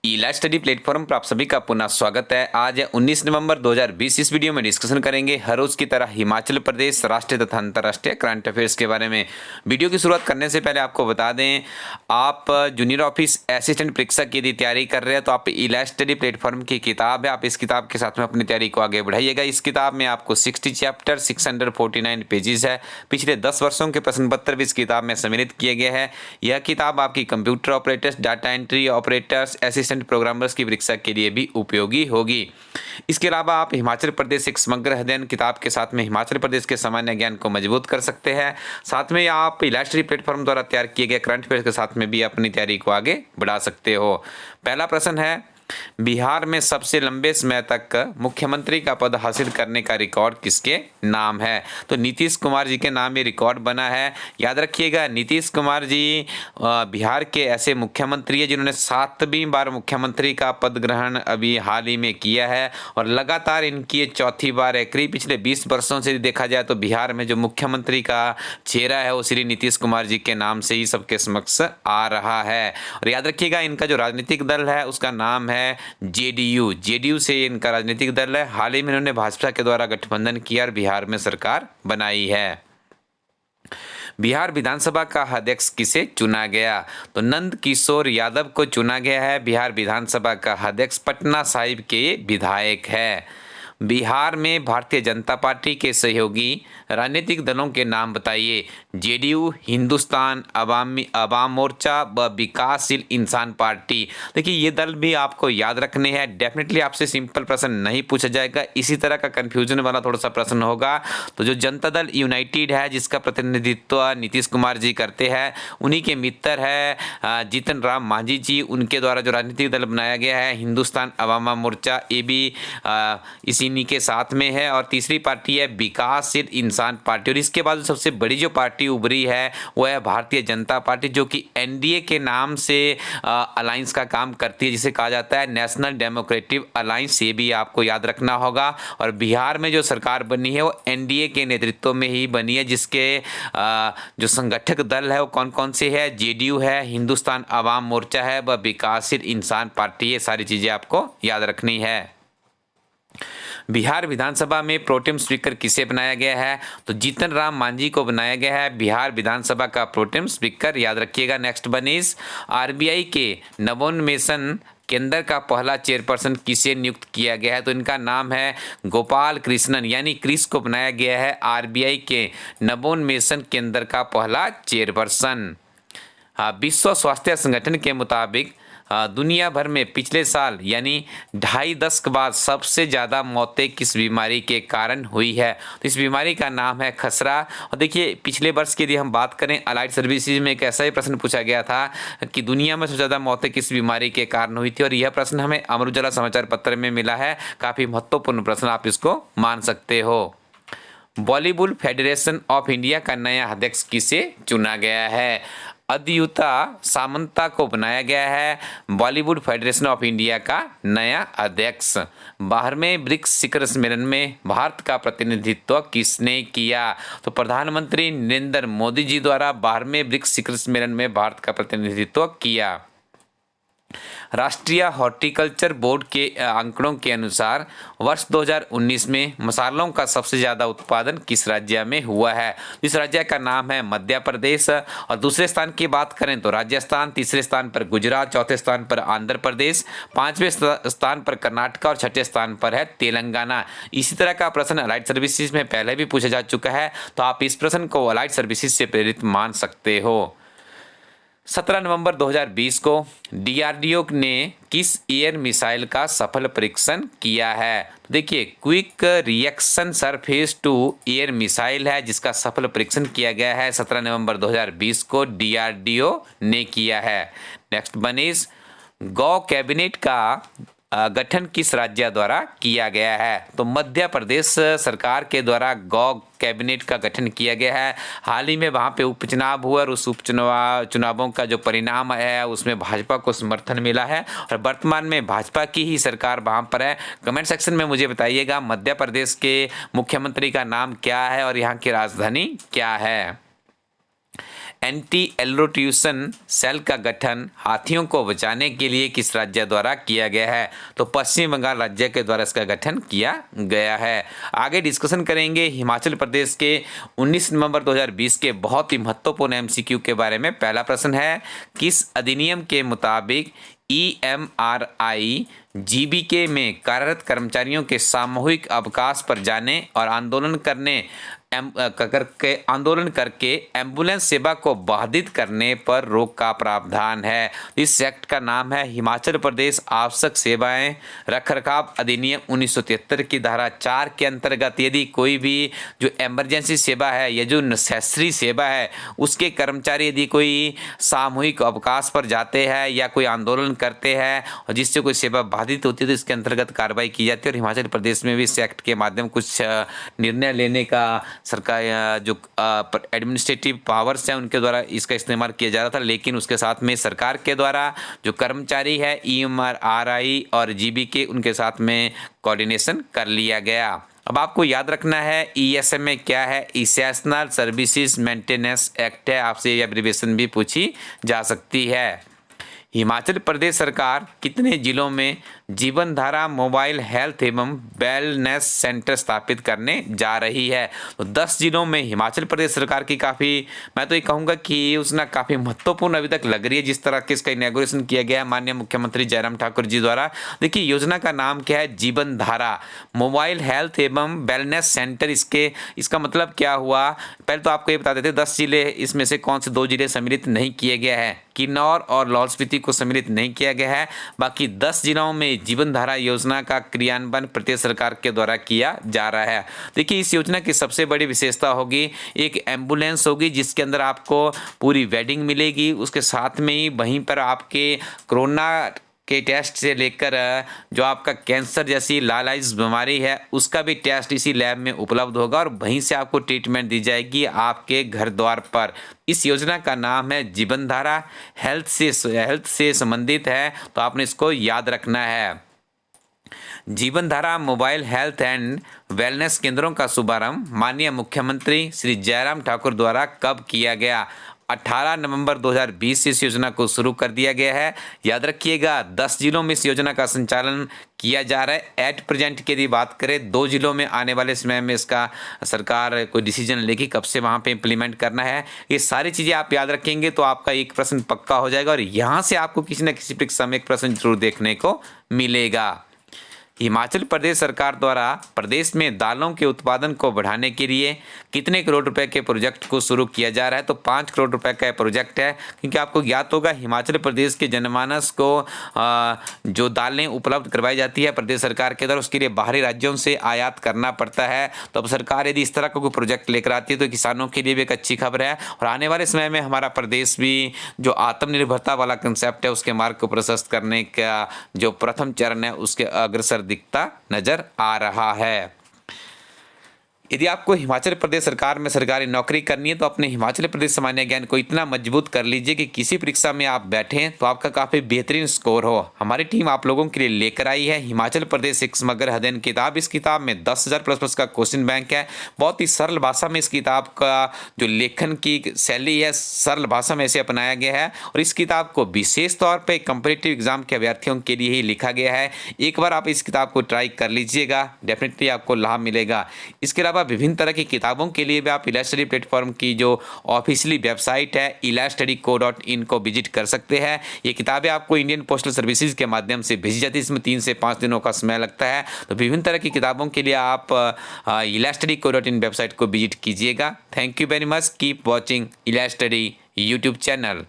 ईला study platform पर आप सभी का पुनः स्वागत है। आज 19 नवंबर 2020। इस वीडियो में डिस्कशन करेंगे हर रोज की तरह हिमाचल प्रदेश राष्ट्रीय तथा अंतर्राष्ट्रीय करंट अफेयर्स के बारे में। वीडियो की शुरुआत करने से पहले आपको बता दें, आप जूनियर ऑफिस असिस्टेंट परीक्षा की यदि तैयारी कर रहे हैं तो आप ईला स्टडी प्लेटफॉर्म की किताब है, आप इस किताब के साथ में अपनी तैयारी को आगे बढ़ाइएगा। इस किताब में आपको 60 चैप्टर 649 पेजेस है। पिछले 10 वर्षों के प्रश्न पत्र भी इस किताब में सम्मिलित किए गए हैं। यह किताब आपकी computer operators, data entry operators, assistant programmers की परीक्षा के लिए भी उपयोगी होगी। इसके अलावा आप हिमाचल प्रदेश एक समग्र अध्ययन किताब के साथ में हिमाचल प्रदेश के सामान्य ज्ञान को मजबूत कर सकते हैं। साथ में आप ईला स्टडी प्लेटफॉर्म द्वारा तैयार किए गए करंट अफेयर्स के साथ में भी अपनी तैयारी को आगे बढ़ा सकते हो। पहला प्रश्न है, बिहार में सबसे लंबे समय तक मुख्यमंत्री का पद हासिल करने का रिकॉर्ड किसके नाम है? तो नीतीश कुमार जी के नाम ये रिकॉर्ड बना है। याद रखिएगा, नीतीश कुमार जी बिहार के ऐसे मुख्यमंत्री है जिन्होंने 7वीं बार मुख्यमंत्री का पद ग्रहण अभी हाल ही में किया है और लगातार इनकी ये चौथी बार है। करीब पिछले 20 वर्षों से देखा जाए तो बिहार में जो मुख्यमंत्री का चेहरा है वो श्री नीतीश कुमार जी के नाम से ही सबके समक्ष आ रहा है। और याद रखिएगा, इनका जो राजनीतिक दल है उसका नाम है जेडीयू से इनका राजनीतिक दल है। हाल ही में इन्होंने भाजपा के द्वारा गठबंधन किया और बिहार में सरकार बनाई है। बिहार विधानसभा का अध्यक्ष किसे चुना गया? तो नंद किशोर यादव को चुना गया है। बिहार विधानसभा का अध्यक्ष पटना साहिब के विधायक है। बिहार में भारतीय जनता पार्टी के सहयोगी राजनीतिक दलों के नाम बताइए। जेडीयू, हिंदुस्तान अवाम मोर्चा व विकासशील इंसान पार्टी। देखिए, ये दल भी आपको याद रखने हैं। डेफिनेटली आपसे सिंपल प्रश्न नहीं पूछा जाएगा, इसी तरह का कंफ्यूजन वाला थोड़ा सा प्रश्न होगा। तो जो जनता दल यूनाइटेड है जिसका प्रतिनिधित्व नीतीश कुमार जी करते हैं, उन्हीं के मित्र है जीतन राम मांझी जी, उनके द्वारा जो राजनीतिक दल बनाया गया है हिंदुस्तान अवाम मोर्चा, ये भी इन्हीं के साथ में है। और तीसरी पार्टी है विकासशील इंसान पार्टी। और इसके बाद सबसे बड़ी जो पार्टी उभरी है वो है भारतीय जनता पार्टी, जो कि एनडीए के नाम से अलायंस का काम करती है, जिसे कहा जाता है नेशनल डेमोक्रेटिक अलायंस। ये भी आपको याद रखना होगा। और बिहार में जो सरकार बनी है वो एनडीए के नेतृत्व में ही बनी है, जिसके जो संगठक दल है वो कौन कौन से है? जेडीयू है, हिंदुस्तान अवाम मोर्चा है व विकासशील इंसान पार्टी। ये सारी चीजें आपको याद रखनी है। बिहार विधानसभा में प्रोटेम स्पीकर किसे बनाया गया है? तो जीतन राम मांझी को बनाया गया है बिहार विधानसभा का प्रोटेम स्पीकर। याद रखिएगा। नेक्स्ट वन इज, आरबीआई के नवोन्मेषण केंद्र का पहला चेयरपर्सन किसे नियुक्त किया गया है? तो इनका नाम है गोपाल कृष्णन, यानी क्रिस को बनाया गया है आरबीआई के नवोन्मेषण केंद्र का पहला चेयरपर्सन। विश्व स्वास्थ्य संगठन के मुताबिक दुनिया भर में पिछले साल यानी 2.5 दशक बाद सबसे ज़्यादा मौतें किस बीमारी के कारण हुई है? तो इस बीमारी का नाम है खसरा। और देखिए, पिछले वर्ष की यदि हम बात करें, अलाइड सर्विसेज में एक ऐसा ही प्रश्न पूछा गया था कि दुनिया में सबसे ज़्यादा मौतें किस बीमारी के कारण हुई थी, और यह प्रश्न हमें अमर उजाला समाचार पत्र में मिला है। काफ़ी महत्वपूर्ण प्रश्न, आप इसको मान सकते हो। बॉलीवुड फेडरेशन ऑफ इंडिया का नया अध्यक्ष किसे चुना गया है? अद्युता सामंता को बनाया गया है बॉलीवुड फेडरेशन ऑफ इंडिया का नया अध्यक्ष। 12वें ब्रिक्स शिखर सम्मेलन में भारत का प्रतिनिधित्व किसने किया? तो प्रधानमंत्री नरेंद्र मोदी जी द्वारा 12वें ब्रिक्स शिखर सम्मेलन में भारत का प्रतिनिधित्व किया। राष्ट्रीय हॉर्टिकल्चर बोर्ड के आंकड़ों के अनुसार वर्ष 2019 में मसालों का सबसे ज़्यादा उत्पादन किस राज्य में हुआ है? इस राज्य का नाम है मध्य प्रदेश। और दूसरे स्थान की बात करें तो राजस्थान, तीसरे स्थान पर गुजरात, चौथे स्थान पर आंध्र प्रदेश, 5वें स्थान पर कर्नाटक और 6ठे स्थान पर है तेलंगाना। इसी तरह का प्रश्न अलाइड सर्विसेज में पहले भी पूछा जा चुका है, तो आप इस प्रश्न को अलाइड सर्विसेज से प्रेरित मान सकते हो। 17 नवंबर 2020 को डीआरडीओ ने किस एयर मिसाइल का सफल परीक्षण किया है? तो देखिए, quick reaction surface to air missile है जिसका सफल परीक्षण किया गया है। 17 नवंबर 2020 को डीआरडीओ ने किया है। नेक्स्ट वन इज, गौ कैबिनेट का गठन किस राज्य द्वारा किया गया है? तो मध्य प्रदेश सरकार के द्वारा गौ कैबिनेट का गठन किया गया है। हाल ही में वहाँ पे उपचुनाव हुआ और उस चुनावों का जो परिणाम है उसमें भाजपा को समर्थन मिला है और वर्तमान में भाजपा की ही सरकार वहाँ पर है। कमेंट सेक्शन में मुझे बताइएगा मध्य प्रदेश के मुख्यमंत्री का नाम क्या है और यहाँ की राजधानी क्या है। एंटी एल्लोट्यूशन सेल का गठन हाथियों को बचाने के लिए किस राज्य द्वारा किया गया है? तो पश्चिम बंगाल राज्य के द्वारा इसका गठन किया गया है। आगे डिस्कशन करेंगे हिमाचल प्रदेश के 19 नवंबर 2020 के बहुत ही महत्वपूर्ण एमसीक्यू के बारे में। पहला प्रश्न है, किस अधिनियम के मुताबिक EMRI GBK में कार्यरत कर्मचारियों के सामूहिक अवकाश पर जाने और आंदोलन करके एम्बुलेंस सेवा को बाधित करने पर रोक का प्रावधान है? इस एक्ट का नाम है हिमाचल प्रदेश आवश्यक सेवाएं रखरखाव अधिनियम 1973 की धारा 4 के अंतर्गत यदि कोई भी जो इमरजेंसी सेवा है या जो नेसेसरी सेवा है उसके कर्मचारी यदि कोई सामूहिक अवकाश पर जाते हैं या कोई आंदोलन करते हैं और जिससे कोई सेवा बाधित होती है तो इसके अंतर्गत कार्रवाई की जाती है। और हिमाचल प्रदेश में भी इस एक्ट के माध्यम कुछ निर्णय लेने का सरकार जो एडमिनिस्ट्रेटिव पावर्स हैं उनके द्वारा इसका इस्तेमाल किया जा रहा था, लेकिन उसके साथ में सरकार के द्वारा जो कर्मचारी है EMRI और GBK उनके साथ में कोऑर्डिनेशन कर लिया गया। अब आपको याद रखना है ESMA क्या है? एसेंशियल सर्विसेज मेंटेनेंस एक्ट है। आपसे ये एब्रिविएशन भी पूछी जा सकती है। हिमाचल प्रदेश सरकार कितने जिलों में जीवन धारा मोबाइल हेल्थ एवं वेलनेस सेंटर स्थापित करने जा रही है? तो 10 जिलों में हिमाचल प्रदेश सरकार की काफ़ी, मैं तो ये कहूँगा कि ये योजना काफ़ी महत्वपूर्ण अभी तक लग रही है जिस तरह के इसका इनॉग्रेशन किया गया है माननीय मुख्यमंत्री जयराम ठाकुर जी द्वारा। देखिए योजना का नाम क्या है? जीवन धारा मोबाइल हेल्थ एवं वेलनेस सेंटर। इसका मतलब क्या हुआ? पहले तो आपको ये बता देते 10 जिले, इसमें से कौन से 2 जिले सम्मिलित नहीं किए गए हैं? किन्नौर और लाहौल स्पीति को सम्मिलित नहीं किया गया है। बाकी 10 जिलों में जीवन धारा योजना का क्रियान्वयन प्रदेश सरकार के द्वारा किया जा रहा है। देखिए इस योजना की सबसे बड़ी विशेषता होगी एक एम्बुलेंस होगी जिसके अंदर आपको पूरी वेडिंग मिलेगी। उसके साथ में ही वहीं पर आपके कोरोना के टेस्ट से लेकर जो आपका कैंसर जैसी लाइलाइज बीमारी है उसका भी टेस्ट इसी लैब में उपलब्ध होगा और वहीं से आपको ट्रीटमेंट दी जाएगी आपके घर द्वार पर। इस योजना का नाम है जीवन धारा, हेल्थ से संबंधित है तो आपने इसको याद रखना है। जीवन धारा मोबाइल हेल्थ एंड वेलनेस केंद्रों का शुभारंभ माननीय मुख्यमंत्री श्री जयराम ठाकुर द्वारा कब किया गया? 18 नवंबर 2020 से इस योजना को शुरू कर दिया गया है। याद रखिएगा 10 जिलों में इस योजना का संचालन किया जा रहा है। एट प्रेजेंट की यदि बात करें 2 जिलों में आने वाले समय में इसका सरकार कोई डिसीजन लेगी कब से वहाँ पे इम्प्लीमेंट करना है। ये सारी चीज़ें आप याद रखेंगे तो आपका एक प्रश्न पक्का हो जाएगा और यहाँ से आपको किसी न किसी परीक्षा में एक प्रश्न जरूर देखने को मिलेगा। हिमाचल प्रदेश सरकार द्वारा प्रदेश में दालों के उत्पादन को बढ़ाने के लिए कितने करोड़ रुपए के प्रोजेक्ट को शुरू किया जा रहा है? तो 5 करोड़ रुपए का प्रोजेक्ट है, क्योंकि आपको ज्ञात होगा हिमाचल प्रदेश के जनमानस को जो दालें उपलब्ध करवाई जाती है प्रदेश सरकार के द्वारा उसके लिए बाहरी राज्यों से आयात करना पड़ता है। तो अब सरकार यदि इस तरह का कोई प्रोजेक्ट लेकर आती है तो किसानों के लिए भी एक अच्छी खबर है और आने वाले समय में हमारा प्रदेश भी जो आत्मनिर्भरता वाला कंसेप्ट है उसके मार्ग को प्रशस्त करने का जो प्रथम चरण है उसके अग्रसर दिखता नजर आ रहा है। यदि आपको हिमाचल प्रदेश सरकार में सरकारी नौकरी करनी है तो अपने हिमाचल प्रदेश सामान्य ज्ञान को इतना मजबूत कर लीजिए कि किसी परीक्षा में आप बैठें तो आपका काफ़ी बेहतरीन स्कोर हो। हमारी टीम आप लोगों के लिए लेकर आई है हिमाचल प्रदेश एक समग्र अध्ययन किताब। इस किताब में 10,000 प्लस का क्वेश्चन बैंक है। बहुत ही सरल भाषा में इस किताब का जो लेखन की शैली है सरल भाषा में इसे अपनाया गया है और इस किताब को विशेष तौर पर कॉम्पिटिटिव एग्जाम के अभ्यर्थियों के लिए ही लिखा गया है। एक बार आप इस किताब को ट्राई कर लीजिएगा, डेफिनेटली आपको लाभ मिलेगा। इसके अलावा विभिन्न तरह की किताबों के लिए भी आप इलास्टडी प्लेटफॉर्म की जो ऑफिशियली वेबसाइट है ilastudyco.in को विजिट कर सकते हैं। ये किताबें आपको इंडियन पोस्टल सर्विसेज के माध्यम से भेजी जाती है। इसमें 3 से 5 दिनों का समय लगता है। तो विभिन्न तरह की किताबों के लिए आप ilastudyco.in वेबसाइट को विजिट कीजिएगा। Thank you very much. Keep watching इलास्टडी यूट्यूब चैनल।